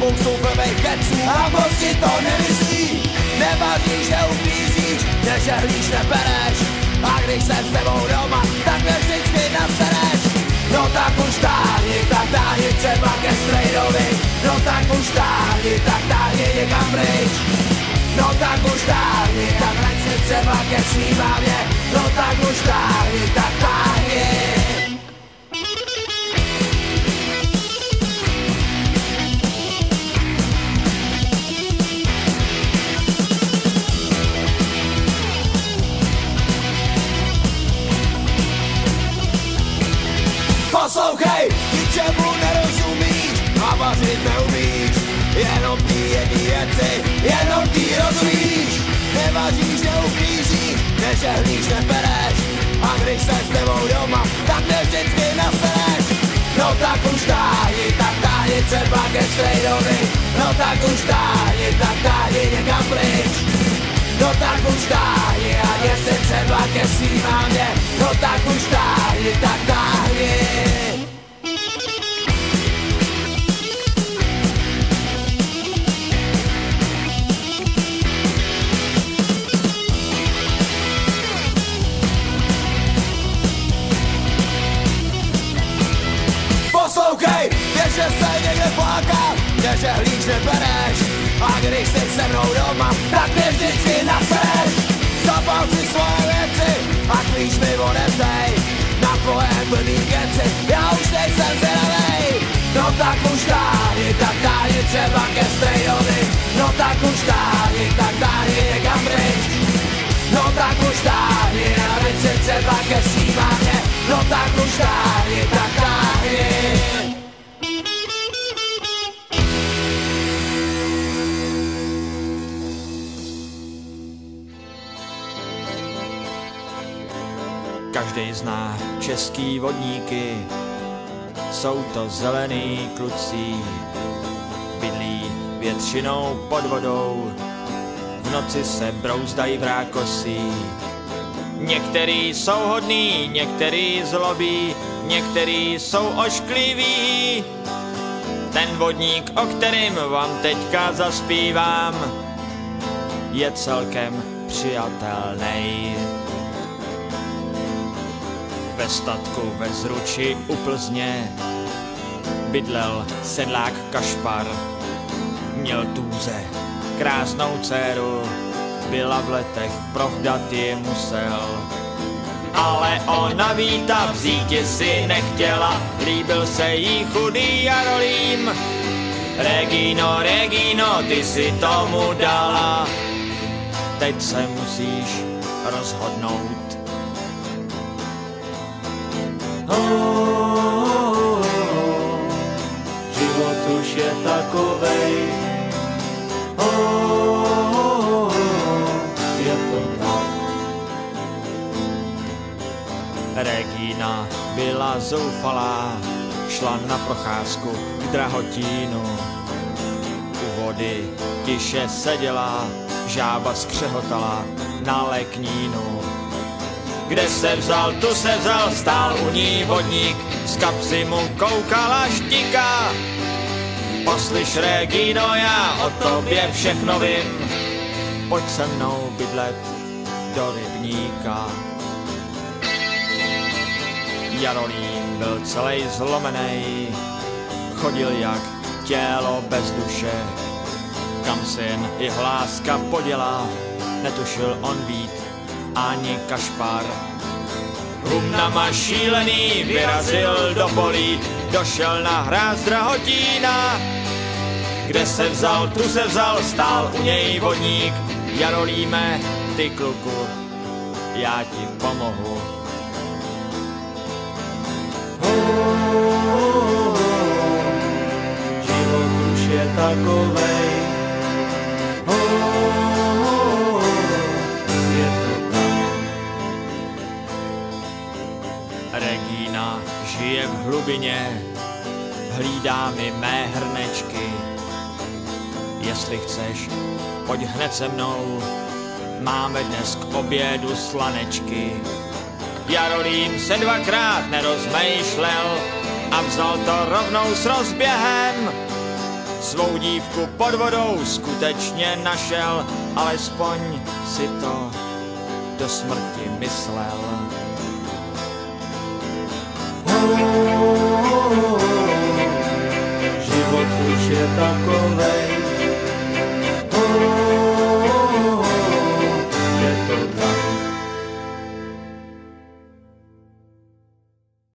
spoustu blbých keců a moc ti to nemyslí. Nevadíš, neublížíš, nežehlíš, nebereš, a když jsem s tebou doma, tak mě vždycky nasereš. No tak už táhni třeba ke strejdovi, no tak už táhni někam pryč. No tak už táhni, tak vrať se třeba ke svý mámě, no tak už táhni, tak táhni. Poslouchej, ničemu nerozumíš a vařit neumíš, jenom ty jední věci, jenom ty rozumíš. Nevaříš, neublížíš, nežehlíš, nebereš, a když jsem s tebou doma, tak mě vždycky nasereš. No tak už táhni třeba ke strejdovi, no tak už táhni někam pryč. No tak už táhni a jestli třeba ke svým mámě, no tak už táhni, tak táhni. Poslouchej, věř, že se někde fláká, nežehlíš, nebereš, a když jsi se mnou doma, tak mě vždycky nasereš. Zapal si svoje věci a klíč mi odevzdej, na tvoje blbý keci, já už nejsem zvědavej. No tak už táhni třeba ke strejdovi, no tak už táhni někam pryč. No tak už táhni a teď si třeba ke svým mámě, no tak už táhni, tak táhni. Každý zná český vodníky, jsou to zelený kluci, bydlí většinou pod vodou, v noci se brouzdají v rákosí. Některý jsou hodný, některý zlobí, některý jsou oškliví. Ten vodník, o kterým vám teďka zaspívám, je celkem přijatelnej. Ve statku ve Zruči u Plzně bydlel sedlák Kašpar. Měl tůze, krásnou dceru, byla v letech, provdat ji musel. Ale ona víta vzíti si nechtěla, líbil se jí chudý Jarolím. Regino, Regino, ty si tomu dala, teď se musíš rozhodnout. Život už je takovej, je to tak. Regina byla zoufalá, šla na procházku k Drahotínu. U vody tiše seděla, žába skřehotala na leknínu. Kde se vzal, tu se vzal, stál u ní vodník, z kapsy mu koukala štika. Poslyš, Regino, já o tobě všechno vím, pojď se mnou bydlet do rybníka. Jarolím byl celej zlomenej, chodil jak tělo bez duše. Kam syn i hláska poděla, netušil on být ani Kašpar. Humnama šílený vyrazil do polí, došel na hráz Drahotína. Kde se vzal, tu se vzal, stál u něj vodník. Jarolíme, ty kluku, já ti pomohu. Život už je takovej, je to tak. Regina žije v hlubině, hlídá mi mé hrnečky. Jestli chceš, pojď hned se mnou, máme dnes k obědu slanečky. Jarolím se dvakrát nerozmýšlel a vzal to rovnou s rozběhem. svou dívku pod vodou skutečně našel, alespoň si to do smrti myslel.